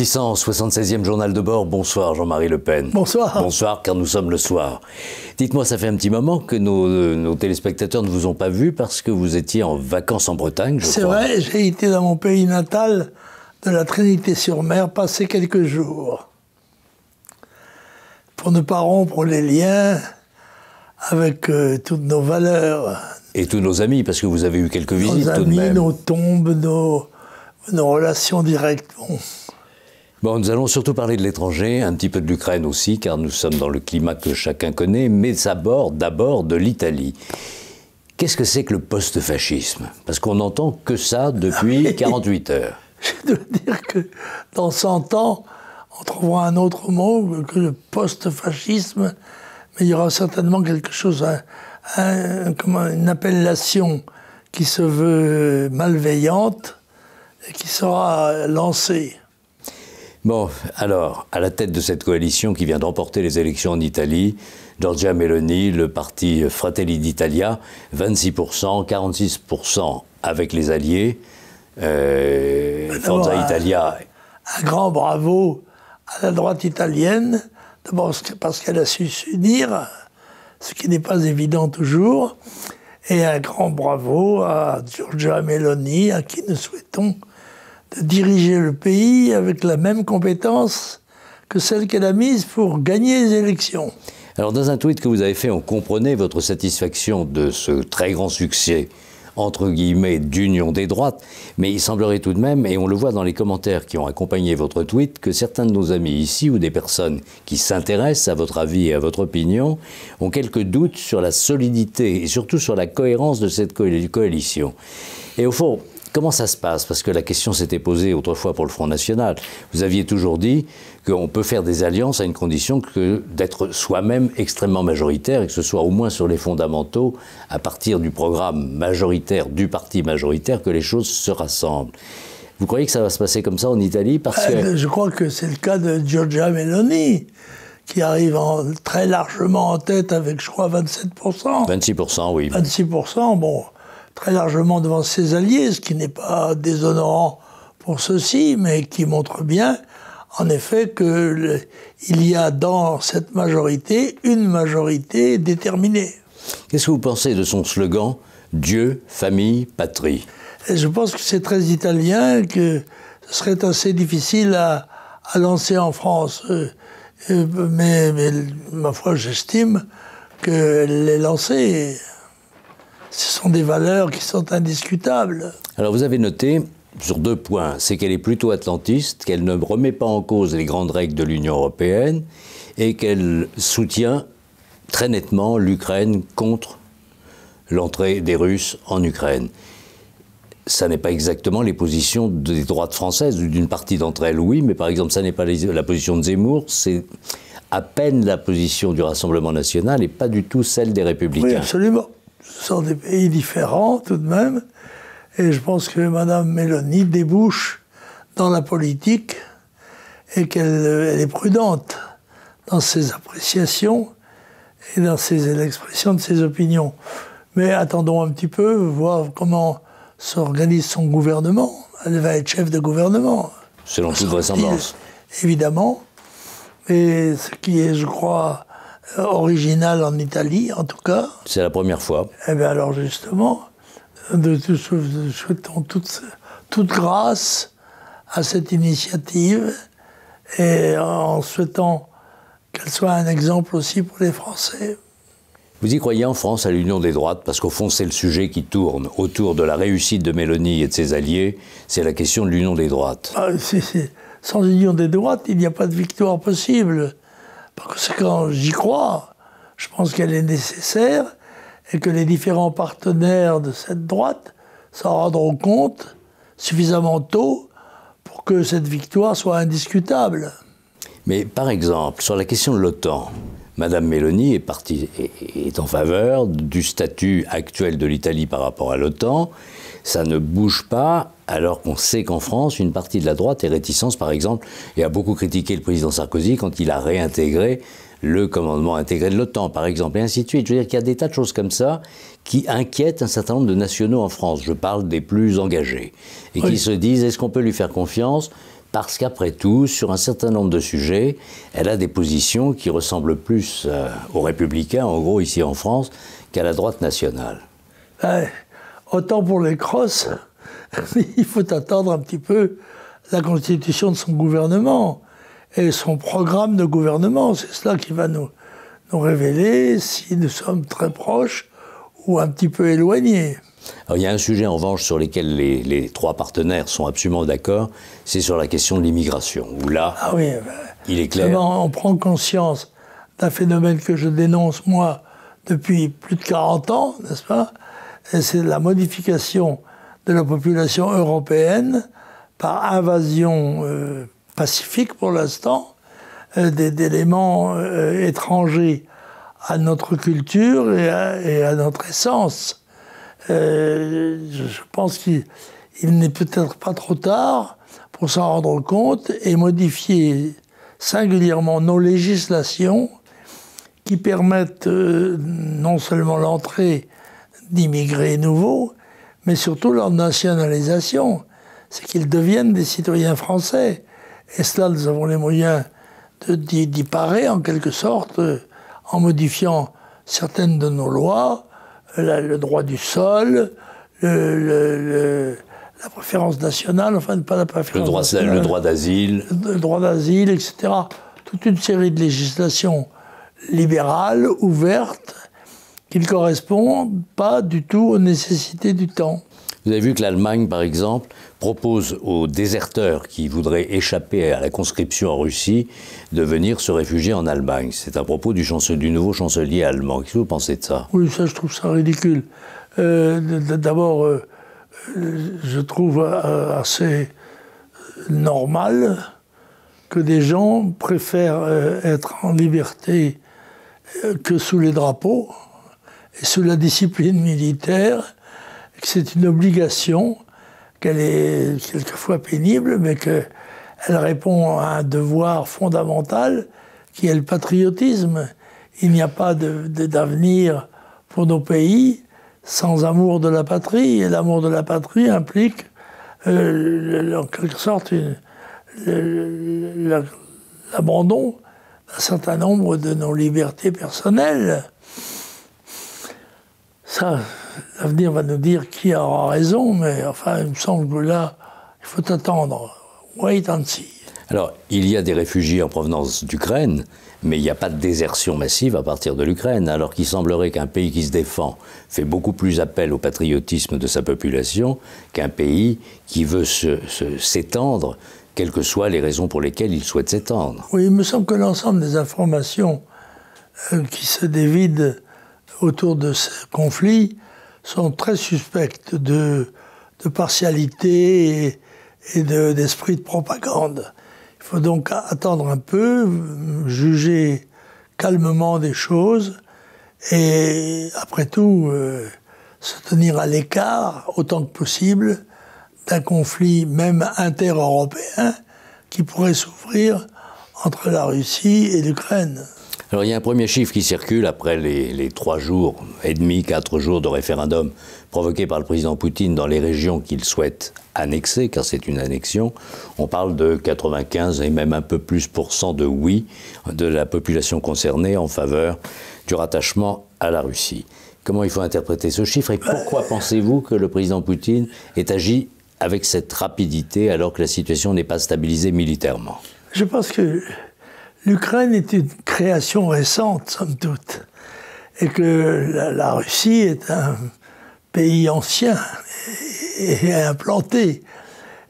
676e journal de bord, bonsoir Jean-Marie Le Pen. Bonsoir. Bonsoir, car nous sommes le soir. Dites-moi, ça fait un petit moment que nos téléspectateurs ne vous ont pas vu parce que vous étiez en vacances en Bretagne, je crois. C'est vrai, j'ai été dans mon pays natal de la Trinité-sur-Mer passer quelques jours. Pour ne pas rompre les liens avec toutes nos valeurs. Et tous nos amis, parce que vous avez eu quelques visites nos tout de amis, même. nos tombes, nos relations directes. Bon, nous allons surtout parler de l'étranger, un petit peu de l'Ukraine aussi, car nous sommes dans le climat que chacun connaît, mais d'abord de l'Italie. Qu'est-ce que c'est que le post-fascisme? Parce qu'on n'entend que ça depuis 48 heures. Je dois dire que dans 100 ans, on trouvera un autre mot que le post-fascisme, mais il y aura certainement quelque chose, une appellation qui se veut malveillante et qui sera lancée. Bon, alors, à la tête de cette coalition qui vient d'emporter les élections en Italie, Giorgia Meloni, le parti Fratelli d'Italia, 26%, 46% avec les alliés, Forza Italia. Un grand bravo à la droite italienne, d'abord parce qu'elle a su s'unir, ce qui n'est pas évident toujours, et un grand bravo à Giorgia Meloni, à qui nous souhaitons de diriger le pays avec la même compétence que celle qu'elle a mise pour gagner les élections. Alors, dans un tweet que vous avez fait, on comprenait votre satisfaction de ce très grand succès, entre guillemets, d'union des droites, mais il semblerait tout de même, et on le voit dans les commentaires qui ont accompagné votre tweet, que certains de nos amis ici, ou des personnes qui s'intéressent à votre avis et à votre opinion, ont quelques doutes sur la solidité et surtout sur la cohérence de cette coalition. Et au fond, comment ça se passe? Parce que la question s'était posée autrefois pour le Front National. Vous aviez toujours dit qu'on peut faire des alliances à une condition que d'être soi-même extrêmement majoritaire et que ce soit au moins sur les fondamentaux, à partir du programme majoritaire, du parti majoritaire, que les choses se rassemblent. Vous croyez que ça va se passer comme ça en Italie? Parce que... Je crois que c'est le cas de Giorgia Meloni, qui arrive très largement en tête avec, je crois, 27%. 26%, oui. 26%, bon, très largement devant ses alliés, ce qui n'est pas déshonorant pour ceux-ci, mais qui montre bien, en effet, qu'il y a dans cette majorité une majorité déterminée. Qu'est-ce que vous pensez de son slogan « Dieu, famille, patrie » ? Et je pense que c'est très italien, que ce serait assez difficile à lancer en France. Mais ma foi, j'estime qu'elle l'est lancée. Ce sont des valeurs qui sont indiscutables. Alors vous avez noté sur 2 points, c'est qu'elle est plutôt atlantiste, qu'elle ne remet pas en cause les grandes règles de l'Union européenne et qu'elle soutient très nettement l'Ukraine contre l'entrée des Russes en Ukraine. Ça n'est pas exactement les positions des droites françaises, d'une partie d'entre elles, oui, mais par exemple, ça n'est pas la position de Zemmour, c'est à peine la position du Rassemblement national et pas du tout celle des Républicains. Oui, absolument. Ce sont des pays différents, tout de même. Et je pense que Mme Meloni débouche dans la politique et qu'elle est prudente dans ses appréciations et dans l'expression de ses opinions. Mais attendons un petit peu, voir comment s'organise son gouvernement. Elle va être chef de gouvernement. Selon toute vraisemblance. Évidemment. Et ce qui est, je crois, original en Italie, en tout cas. C'est la première fois. Eh bien alors justement, souhaitons toute grâce à cette initiative et en souhaitant qu'elle soit un exemple aussi pour les Français. Vous y croyez en France à l'union des droites? Parce qu'au fond, c'est le sujet qui tourne autour de la réussite de Meloni et de ses alliés. C'est la question de l'union des droites. Sans union des droites, il n'y a pas de victoire possible. Parce que quand j'y crois, je pense qu'elle est nécessaire et que les différents partenaires de cette droite s'en rendront compte suffisamment tôt pour que cette victoire soit indiscutable. Mais par exemple, sur la question de l'OTAN, Madame Meloni est en faveur du statut actuel de l'Italie par rapport à l'OTAN. Ça ne bouge pas, alors qu'on sait qu'en France, une partie de la droite est réticente, par exemple, et a beaucoup critiqué le président Sarkozy quand il a réintégré le commandement intégré de l'OTAN, par exemple, et ainsi de suite. Je veux dire qu'il y a des tas de choses comme ça qui inquiètent un certain nombre de nationaux en France. Je parle des plus engagés. Et qui se disent, est-ce qu'on peut lui faire confiance ? parce qu'après tout, sur un certain nombre de sujets, elle a des positions qui ressemblent plus aux Républicains, en gros, ici en France, qu'à la droite nationale. Autant pour les crosses, il faut attendre un petit peu la constitution de son gouvernement et son programme de gouvernement. C'est cela qui va nous révéler si nous sommes très proches ou un petit peu éloignés. Alors, il y a un sujet en revanche sur lequel les trois partenaires sont absolument d'accord, c'est sur la question de l'immigration, où là, il est clair. On prend conscience d'un phénomène que je dénonce, moi, depuis plus de 40 ans, n'est-ce pas? Et c'est la modification de la population européenne par invasion pacifique pour l'instant, d'éléments étrangers à notre culture et à notre essence. Je pense qu'il n'est peut-être pas trop tard pour s'en rendre compte et modifier singulièrement nos législations qui permettent non seulement l'entrée d'immigrés nouveaux, mais surtout leur nationalisation. C'est qu'ils deviennent des citoyens français. Et cela, nous avons les moyens d'y parer, en quelque sorte, en modifiant certaines de nos lois, le droit du sol, la préférence nationale, enfin, pas la préférence nationale. Le droit d'asile. Le droit d'asile, etc. Toute une série de législations libérales, ouvertes, qui ne correspondent pas du tout aux nécessités du temps. Vous avez vu que l'Allemagne, par exemple, propose aux déserteurs qui voudraient échapper à la conscription en Russie de venir se réfugier en Allemagne. C'est à propos du nouveau chancelier allemand. Qu'est-ce que vous pensez de ça? Oui, ça, je trouve ça ridicule. D'abord, je trouve assez normal que des gens préfèrent être en liberté que sous les drapeaux et sous la discipline militaire, que c'est une obligation, qu'elle est quelquefois pénible, mais qu'elle répond à un devoir fondamental qui est le patriotisme. Il n'y a pas d'avenir pour nos pays sans amour de la patrie, et l'amour de la patrie implique en quelque sorte l'abandon d'un certain nombre de nos libertés personnelles. Ça, l'avenir va nous dire qui aura raison, mais enfin, il me semble que là, il faut attendre. Wait and see. Alors, il y a des réfugiés en provenance d'Ukraine, mais il n'y a pas de désertion massive à partir de l'Ukraine, alors qu'il semblerait qu'un pays qui se défend fait beaucoup plus appel au patriotisme de sa population qu'un pays qui veut s'étendre, quelles que soient les raisons pour lesquelles il souhaite s'étendre. Oui, il me semble que l'ensemble des informations qui se dévident autour de ce conflit sont très suspectes de partialité et d'esprit de propagande. Il faut donc attendre un peu, juger calmement des choses et, après tout, se tenir à l'écart autant que possible d'un conflit même inter-européen qui pourrait s'ouvrir entre la Russie et l'Ukraine. Alors il y a un premier chiffre qui circule après les 3 jours et demi, 4 jours de référendum provoqué par le président Poutine dans les régions qu'il souhaite annexer, car c'est une annexion. On parle de 95 et même un peu plus % de oui de la population concernée en faveur du rattachement à la Russie. Comment il faut interpréter ce chiffre et pourquoi pensez-vous que le président Poutine ait agi avec cette rapidité alors que la situation n'est pas stabilisée militairement? Je pense que l'Ukraine est une création récente, somme toute, et que la Russie est un pays ancien et implanté,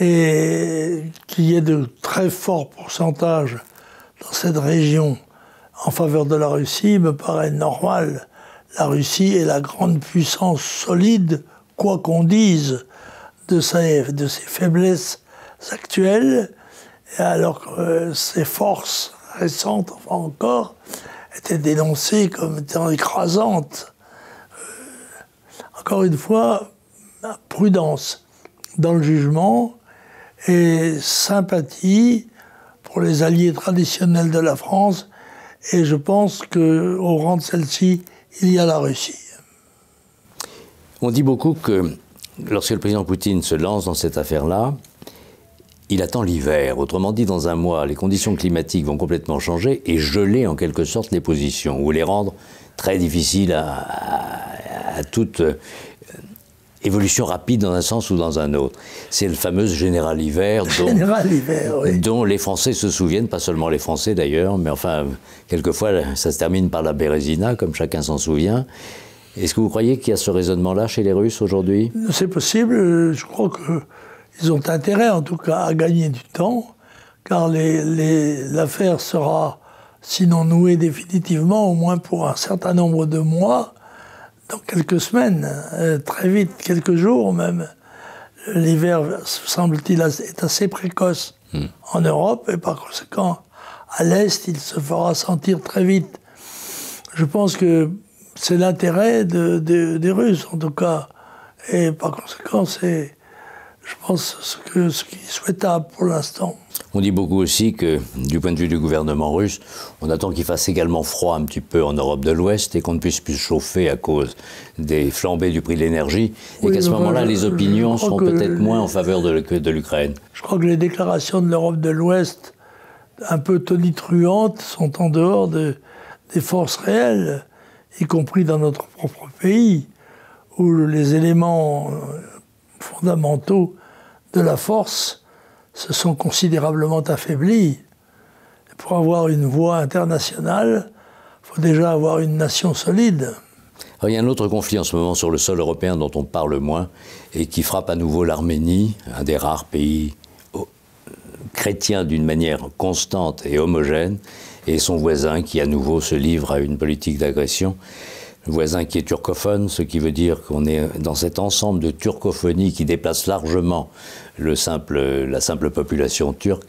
et qu'il y ait de très forts pourcentages dans cette région en faveur de la Russie me paraît normal. La Russie est la grande puissance solide, quoi qu'on dise, de ses faiblesses actuelles, et alors que ses forces récentes, enfin encore, étaient dénoncées comme étant écrasantes. Encore une fois, prudence dans le jugement et sympathie pour les alliés traditionnels de la France, et je pense qu'au rang de celle-ci, il y a la Russie. On dit beaucoup que lorsque le président Poutine se lance dans cette affaire-là, il attend l'hiver. Autrement dit, dans un mois, les conditions climatiques vont complètement changer et geler en quelque sorte les positions, ou les rendre très difficiles à toute évolution rapide dans un sens ou dans un autre. C'est le fameux général hiver dont les Français se souviennent, pas seulement les Français d'ailleurs, mais enfin, quelquefois, ça se termine par la Bérésina, comme chacun s'en souvient. Est-ce que vous croyez qu'il y a ce raisonnement-là chez les Russes aujourd'hui? C'est possible. Je crois qu'ils ont intérêt, en tout cas, à gagner du temps, car l'affaire sera, sinon nouée définitivement, au moins pour un certain nombre de mois, dans quelques semaines, très vite, quelques jours même. L'hiver, semble-t-il, est assez précoce en Europe, et par conséquent, à l'Est, il se fera sentir très vite. Je pense que c'est l'intérêt des Russes, en tout cas. Et par conséquent, c'est, je pense, ce qui est souhaitable pour l'instant. On dit beaucoup aussi que, du point de vue du gouvernement russe, on attend qu'il fasse également froid un petit peu en Europe de l'Ouest et qu'on ne puisse plus se chauffer à cause des flambées du prix de l'énergie. Et qu'à ce moment-là, les opinions seront peut-être moins en faveur de l'Ukraine. Je crois que les déclarations de l'Europe de l'Ouest, un peu tonitruantes, sont en dehors des forces réelles, y compris dans notre propre pays, où les éléments fondamentaux de la force se sont considérablement affaiblis. Et pour avoir une voix internationale, il faut déjà avoir une nation solide. Alors, il y a un autre conflit en ce moment sur le sol européen dont on parle moins et qui frappe à nouveau l'Arménie, un des rares pays chrétiens d'une manière constante et homogène, et son voisin qui à nouveau se livre à une politique d'agression. Le voisin qui est turcophone, ce qui veut dire qu'on est dans cet ensemble de turcophonie qui déplace largement la simple population turque.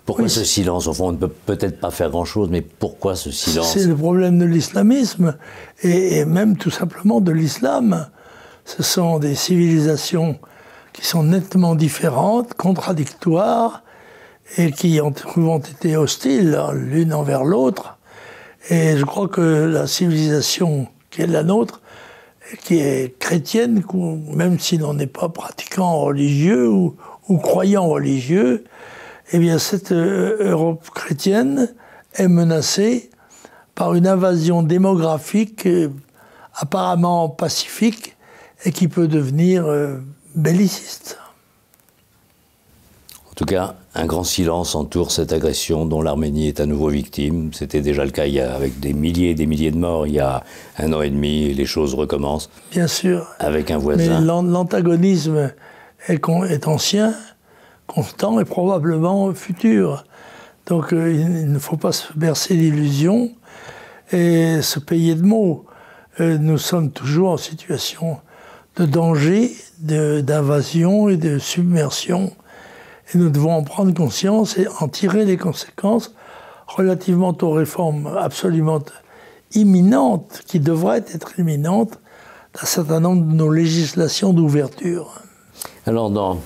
Pourquoi ce silence? Au fond, on ne peut peut-être pas faire grand-chose, mais pourquoi ce silence? C'est le problème de l'islamisme, et même tout simplement de l'islam. Ce sont des civilisations qui sont nettement différentes, contradictoires, et qui ont souvent été hostiles l'une envers l'autre. Et je crois que la civilisation qui est la nôtre, qui est chrétienne, même si l'on n'est pas pratiquant religieux ou croyant religieux, eh bien cette Europe chrétienne est menacée par une invasion démographique apparemment pacifique et qui peut devenir belliciste. En tout cas, un grand silence entoure cette agression dont l'Arménie est à nouveau victime. C'était déjà le cas avec des milliers et des milliers de morts il y a 1 an et demi, et les choses recommencent. Bien sûr. Avec un voisin. Mais l'antagonisme est ancien, constant et probablement futur. Donc il ne faut pas se bercer d'illusions et se payer de mots. Nous sommes toujours en situation de danger, d'invasion et de submersion. Et nous devons en prendre conscience et en tirer les conséquences relativement aux réformes absolument imminentes, qui devraient être imminentes, d'un certain nombre de nos législations d'ouverture. Alors,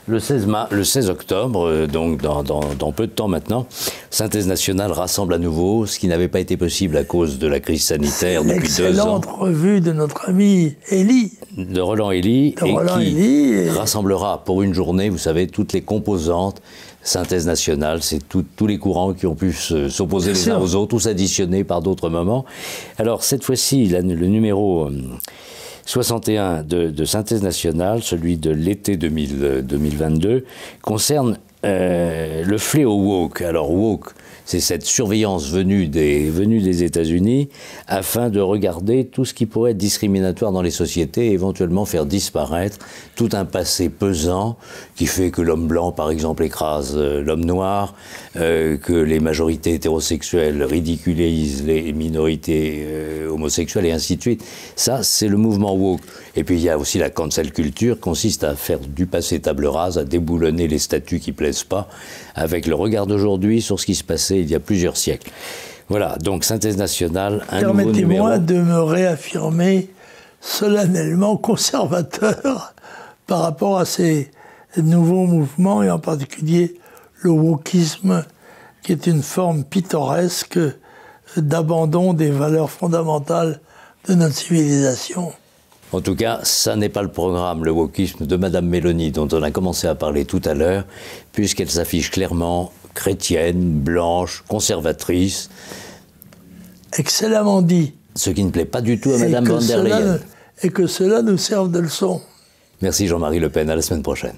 le 16 octobre, donc dans peu de temps maintenant, Synthèse nationale rassemble à nouveau, ce qui n'avait pas été possible à cause de la crise sanitaire depuis 2 ans. L'excellente revue de notre ami Elie. De Roland Elie, qui rassemblera pour une journée, vous savez, toutes les composantes. Synthèse nationale, c'est tous les courants qui ont pu s'opposer les uns aux autres ou s'additionner par d'autres moments. Alors, cette fois-ci, le numéro 61 de Synthèse nationale, celui de l'été 2022, concerne le fléau woke. Alors woke, c'est cette surveillance venue des États-Unis afin de regarder tout ce qui pourrait être discriminatoire dans les sociétés et éventuellement faire disparaître tout un passé pesant qui fait que l'homme blanc, par exemple, écrase l'homme noir, que les majorités hétérosexuelles ridiculisent les minorités homosexuelles et ainsi de suite. Ça, c'est le mouvement woke. Et puis il y a aussi la cancel culture, consiste à faire du passé table rase, à déboulonner les statuts qui plaisent pas, avec le regard d'aujourd'hui sur ce qui se passait il y a plusieurs siècles. Voilà, donc Synthèse nationale, un nouveau numéro. Permettez-moi de me réaffirmer solennellement conservateur par rapport à ces nouveaux mouvements, et en particulier le wokisme, qui est une forme pittoresque d'abandon des valeurs fondamentales de notre civilisation. En tout cas, ça n'est pas le programme, le wokisme de Madame Mélanie, dont on a commencé à parler tout à l'heure, puisqu'elle s'affiche clairement chrétienne, blanche, conservatrice. Excellemment dit. Ce qui ne plaît pas du tout à Madame von der Leyen. Et que cela nous serve de leçon. Merci Jean-Marie Le Pen, à la semaine prochaine.